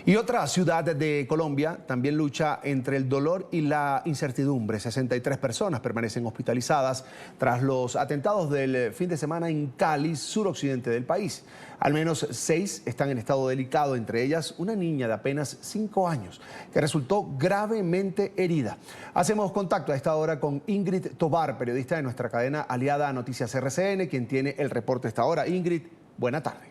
Y otra ciudad de Colombia también lucha entre el dolor y la incertidumbre. 63 personas permanecen hospitalizadas tras los atentados del fin de semana en Cali, suroccidente del país. Al menos 6 están en estado delicado, entre ellas una niña de apenas 5 años que resultó gravemente herida. Hacemos contacto a esta hora con Ingrid Tobar, periodista de nuestra cadena aliada a Noticias RCN, quien tiene el reporte a esta hora. Ingrid, buena tarde.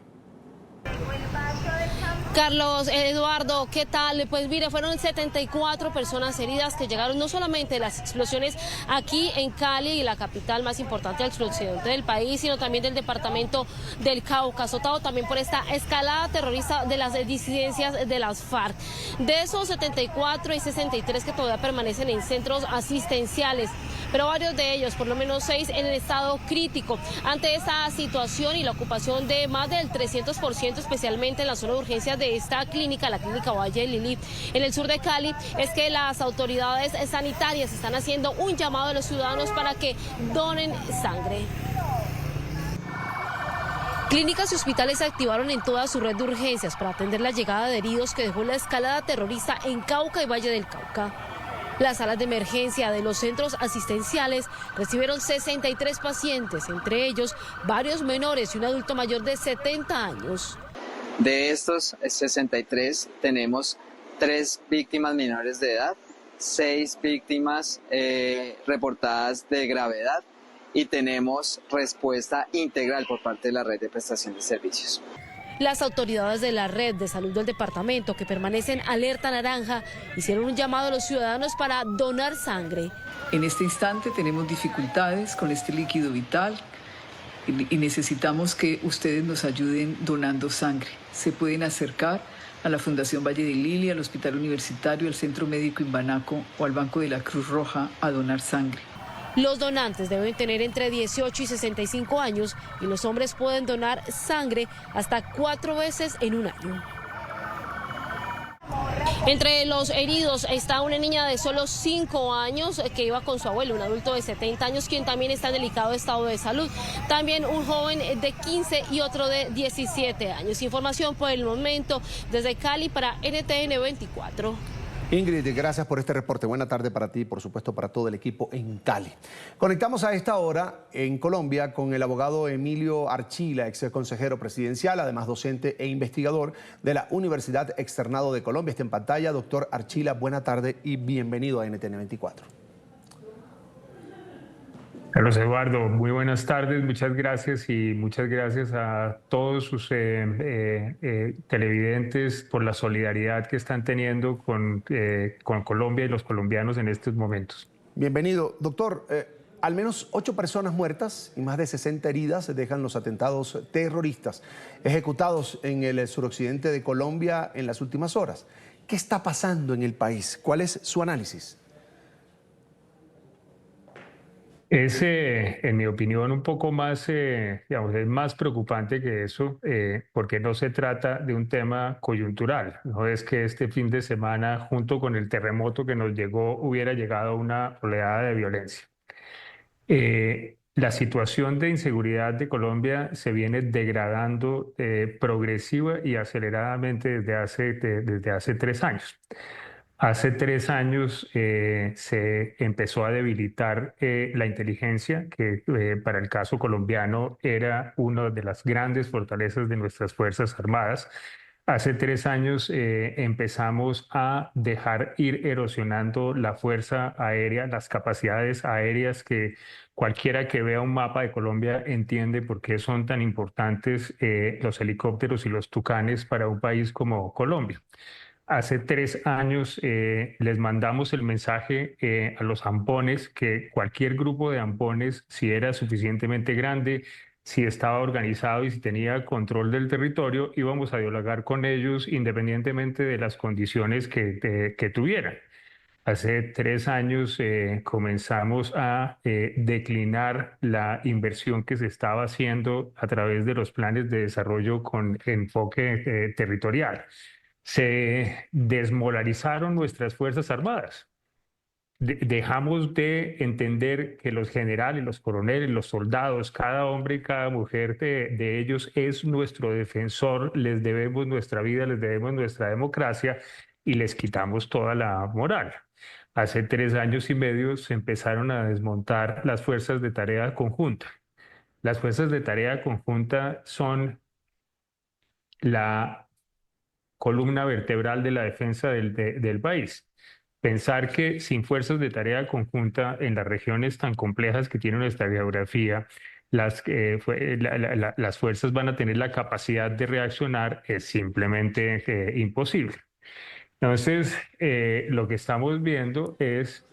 Carlos Eduardo, ¿qué tal? Pues mire, fueron 74 personas heridas que llegaron no solamente de las explosiones aquí en Cali, la capital más importante del suroccidente del país, sino también del departamento del Cauca, azotado también por esta escalada terrorista de las disidencias de las FARC. De esos 74 hay 63 que todavía permanecen en centros asistenciales, pero varios de ellos, por lo menos 6, en el estado crítico. Ante esta situación y la ocupación de más del 300%, especialmente en la zona de urgencias de esta clínica, la clínica Valle del Lili, en el sur de Cali, es que las autoridades sanitarias están haciendo un llamado a los ciudadanos para que donen sangre. Clínicas y hospitales se activaron en toda su red de urgencias para atender la llegada de heridos que dejó la escalada terrorista en Cauca y Valle del Cauca. Las salas de emergencia de los centros asistenciales recibieron 63 pacientes, entre ellos varios menores y un adulto mayor de 70 años. De estos 63 tenemos 3 víctimas menores de edad, 6 víctimas reportadas de gravedad y tenemos respuesta integral por parte de la red de prestación de servicios. Las autoridades de la red de salud del departamento, que permanecen alerta naranja, hicieron un llamado a los ciudadanos para donar sangre. En este instante tenemos dificultades con este líquido vital y necesitamos que ustedes nos ayuden donando sangre. Se pueden acercar a la Fundación Valle del Lili, al Hospital Universitario, al Centro Médico Imbanaco o al Banco de la Cruz Roja a donar sangre. Los donantes deben tener entre 18 y 65 años y los hombres pueden donar sangre hasta 4 veces en un año. Entre los heridos está una niña de solo 5 años que iba con su abuelo, un adulto de 70 años, quien también está en delicado estado de salud. También un joven de 15 y otro de 17 años. Información por el momento desde Cali para NTN 24. Ingrid, gracias por este reporte. Buena tarde para ti y por supuesto para todo el equipo en Cali. Conectamos a esta hora en Colombia con el abogado Emilio Archila, ex consejero presidencial, además docente e investigador de la Universidad Externado de Colombia. Está en pantalla. Doctor Archila, buena tarde y bienvenido a NTN 24. Carlos Eduardo, muy buenas tardes, muchas gracias y muchas gracias a todos sus televidentes por la solidaridad que están teniendo con Colombia y los colombianos en estos momentos. Bienvenido. Doctor, al menos 8 personas muertas y más de 60 heridas dejan los atentados terroristas ejecutados en el suroccidente de Colombia en las últimas horas. ¿Qué está pasando en el país? ¿Cuál es su análisis? Es, en mi opinión, un poco más, digamos, es más preocupante que eso, porque no se trata de un tema coyuntural. No es que este fin de semana, junto con el terremoto que nos llegó, hubiera llegado una oleada de violencia. La situación de inseguridad de Colombia se viene degradando progresiva y aceleradamente desde hace 3 años. Hace 3 años se empezó a debilitar la inteligencia, que para el caso colombiano era una de las grandes fortalezas de nuestras Fuerzas Armadas. Hace 3 años empezamos a dejar ir erosionando la fuerza aérea, las capacidades aéreas que cualquiera que vea un mapa de Colombia entiende por qué son tan importantes los helicópteros y los tucanes para un país como Colombia. Hace 3 años les mandamos el mensaje a los ampones que cualquier grupo de ampones, si era suficientemente grande, si estaba organizado y si tenía control del territorio, íbamos a dialogar con ellos independientemente de las condiciones que tuvieran. Hace 3 años comenzamos a declinar la inversión que se estaba haciendo a través de los planes de desarrollo con enfoque territorial. Se desmoralizaron nuestras Fuerzas Armadas. dejamos de entender que los generales, los coroneles, los soldados, cada hombre y cada mujer de ellos es nuestro defensor, les debemos nuestra vida, les debemos nuestra democracia y les quitamos toda la moral. Hace 3 años y medio se empezaron a desmontar las fuerzas de tarea conjunta. Las fuerzas de tarea conjunta son la columna vertebral de la defensa del país. Pensar que sin fuerzas de tarea conjunta en las regiones tan complejas que tiene nuestra geografía, las fuerzas van a tener la capacidad de reaccionar es simplemente imposible. Entonces, lo que estamos viendo es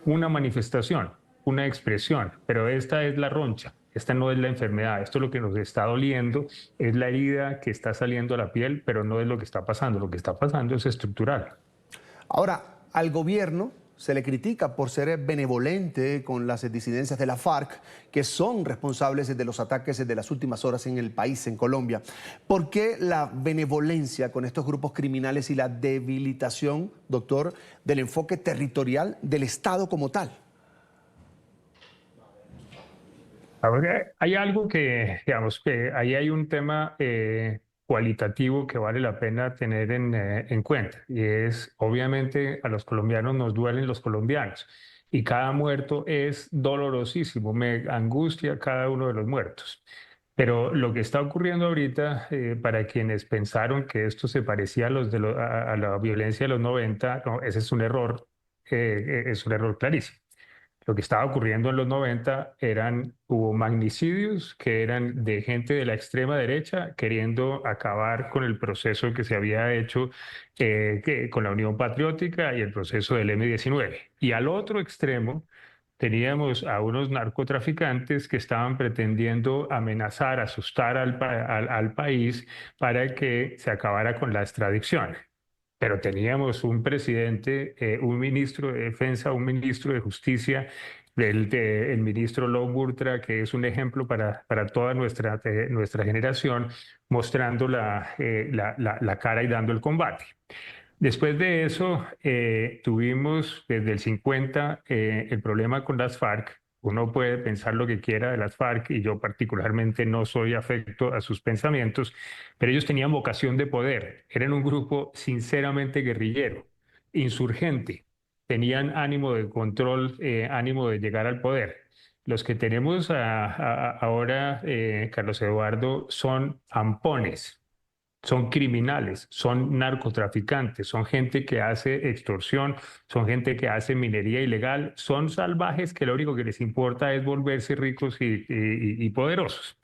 una manifestación, una expresión, pero esta es la roncha. Esta no es la enfermedad, esto es lo que nos está doliendo, es la herida que está saliendo a la piel, pero no es lo que está pasando. Lo que está pasando es estructural. Ahora, al gobierno se le critica por ser benevolente con las disidencias de la FARC, que son responsables de los ataques de las últimas horas en el país, en Colombia. ¿Por qué la benevolencia con estos grupos criminales y la debilitación, doctor, del enfoque territorial del Estado como tal? Ahora, hay algo que, digamos, que ahí hay un tema cualitativo que vale la pena tener en cuenta, y es, obviamente, a los colombianos nos duelen los colombianos, y cada muerto es dolorosísimo, me angustia cada uno de los muertos. Pero lo que está ocurriendo ahorita, para quienes pensaron que esto se parecía a, a la violencia de los 90, no, ese es un error clarísimo. Lo que estaba ocurriendo en los 90 hubo magnicidios que eran de gente de la extrema derecha queriendo acabar con el proceso que se había hecho con la Unión Patriótica y el proceso del M-19. Y al otro extremo teníamos a unos narcotraficantes que estaban pretendiendo amenazar, asustar al país para que se acabara con la extradición. Pero teníamos un presidente, un ministro de Defensa, un ministro de Justicia, el ministro Longurtra, que es un ejemplo para toda nuestra generación, mostrando la cara y dando el combate. Después de eso, tuvimos desde el 50 el problema con las FARC. Uno puede pensar lo que quiera de las FARC y yo particularmente no soy afecto a sus pensamientos, pero ellos tenían vocación de poder. Eran un grupo sinceramente guerrillero, insurgente. Tenían ánimo de control, ánimo de llegar al poder. Los que tenemos ahora, Carlos Eduardo, son ampones. Son criminales, son narcotraficantes, son gente que hace extorsión, son gente que hace minería ilegal, son salvajes que lo único que les importa es volverse ricos y poderosos.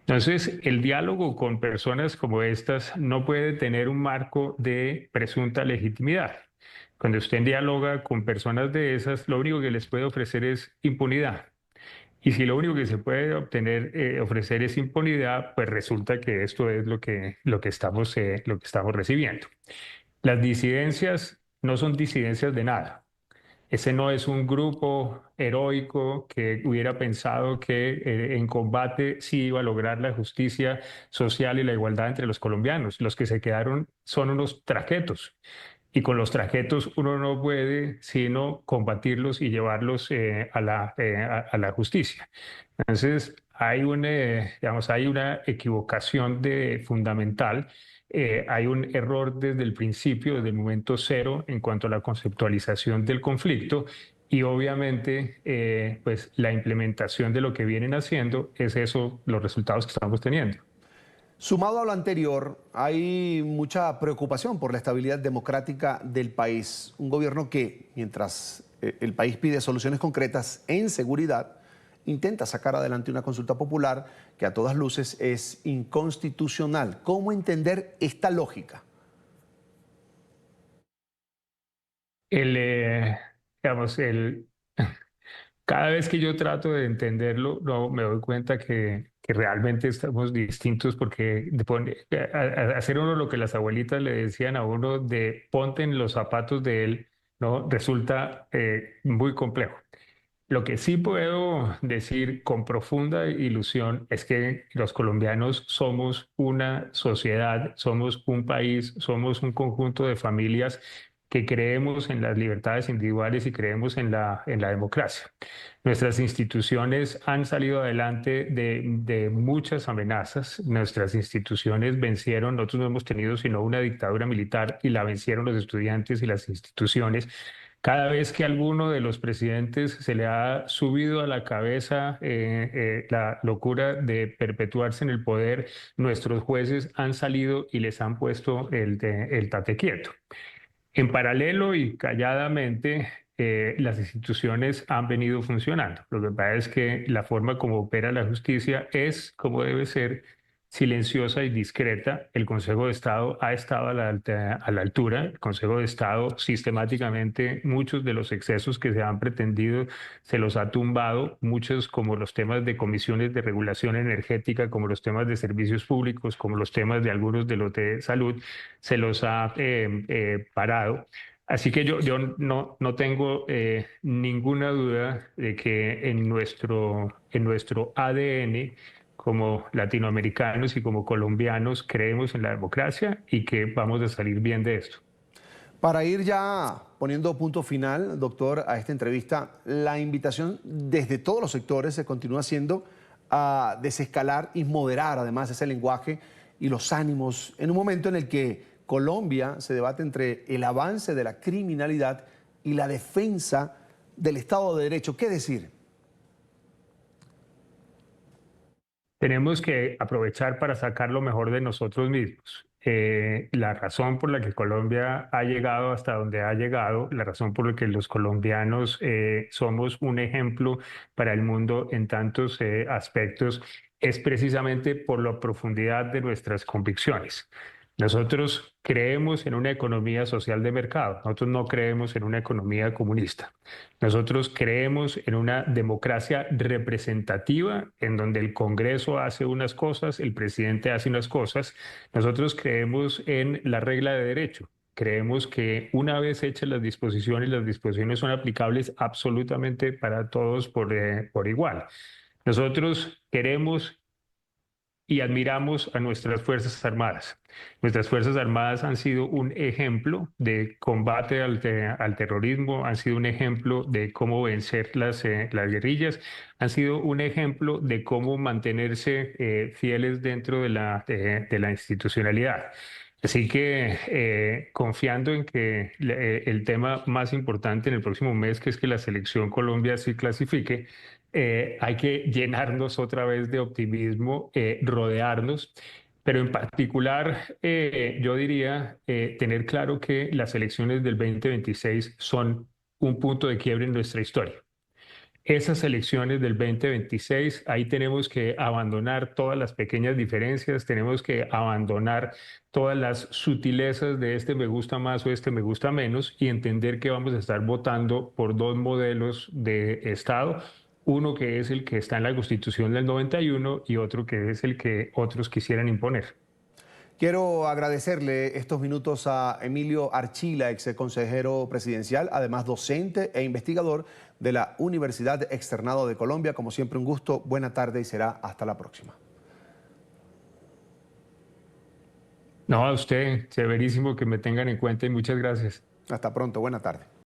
Entonces, el diálogo con personas como estas no puede tener un marco de presunta legitimidad. Cuando usted dialoga con personas de esas, lo único que les puede ofrecer es impunidad. Y si lo único que se puede ofrecer es impunidad, pues resulta que esto es lo que estamos recibiendo. Las disidencias no son disidencias de nada. Ese no es un grupo heroico que hubiera pensado que en combate sí iba a lograr la justicia social y la igualdad entre los colombianos. Los que se quedaron son unos traquetos. Y con los traquetos uno no puede sino combatirlos y llevarlos a la justicia. Entonces, hay una equivocación fundamental, hay un error desde el principio, desde el momento cero, en cuanto a la conceptualización del conflicto. Y obviamente, pues la implementación de lo que vienen haciendo es eso, los resultados que estamos teniendo. Sumado a lo anterior, hay mucha preocupación por la estabilidad democrática del país. Un gobierno que, mientras el país pide soluciones concretas en seguridad, intenta sacar adelante una consulta popular que a todas luces es inconstitucional. ¿Cómo entender esta lógica? Cada vez que yo trato de entenderlo, no, me doy cuenta que realmente estamos distintos porque hacer uno lo que las abuelitas le decían a uno de ponte en los zapatos de él, ¿no? Resulta muy complejo. Lo que sí puedo decir con profunda ilusión es que los colombianos somos una sociedad, somos un país, somos un conjunto de familias que creemos en las libertades individuales y creemos en la democracia. Nuestras instituciones han salido adelante de muchas amenazas. Nuestras instituciones vencieron, nosotros no hemos tenido sino una dictadura militar y la vencieron los estudiantes y las instituciones. Cada vez que alguno de los presidentes se le ha subido a la cabeza la locura de perpetuarse en el poder, nuestros jueces han salido y les han puesto el tate quieto. En paralelo y calladamente, las instituciones han venido funcionando. Lo que pasa es que la forma como opera la justicia es, como debe ser, silenciosa y discreta. El Consejo de Estado ha estado a la altura. El Consejo de Estado sistemáticamente, muchos de los excesos que se han pretendido, se los ha tumbado. Muchos, como los temas de comisiones de regulación energética, como los temas de servicios públicos, como los temas de algunos de los de salud, se los ha parado. Así que yo no tengo ninguna duda de que en nuestro ADN como latinoamericanos y como colombianos creemos en la democracia y que vamos a salir bien de esto. Para ir ya poniendo punto final, doctor, a esta entrevista, la invitación desde todos los sectores se continúa haciendo a desescalar y moderar además ese lenguaje y los ánimos en un momento en el que Colombia se debate entre el avance de la criminalidad y la defensa del Estado de Derecho. ¿Qué decir? Tenemos que aprovechar para sacar lo mejor de nosotros mismos. La razón por la que Colombia ha llegado hasta donde ha llegado, la razón por la que los colombianos somos un ejemplo para el mundo en tantos aspectos, es precisamente por la profundidad de nuestras convicciones. Nosotros creemos en una economía social de mercado, nosotros no creemos en una economía comunista. Nosotros creemos en una democracia representativa en donde el Congreso hace unas cosas, el presidente hace unas cosas. Nosotros creemos en la regla de derecho. Creemos que una vez hechas las disposiciones son aplicables absolutamente para todos por igual. Nosotros queremos y admiramos a nuestras Fuerzas Armadas. Nuestras Fuerzas Armadas han sido un ejemplo de combate al terrorismo, han sido un ejemplo de cómo vencer las guerrillas, han sido un ejemplo de cómo mantenerse fieles dentro de la institucionalidad. Así que confiando en que el tema más importante en el próximo mes, que es que la selección Colombia sí clasifique, hay que llenarnos otra vez de optimismo, rodearnos, pero en particular yo diría tener claro que las elecciones del 2026 son un punto de quiebre en nuestra historia. Esas elecciones del 2026, ahí tenemos que abandonar todas las pequeñas diferencias, tenemos que abandonar todas las sutilezas de este me gusta más o este me gusta menos y entender que vamos a estar votando por dos modelos de Estado. Uno que es el que está en la Constitución del 91 y otro que es el que otros quisieran imponer. Quiero agradecerle estos minutos a Emilio Archila, ex consejero presidencial, además docente e investigador de la Universidad Externado de Colombia. Como siempre, un gusto, buena tarde y será hasta la próxima. No, a usted, severísimo que me tengan en cuenta y muchas gracias. Hasta pronto, buena tarde.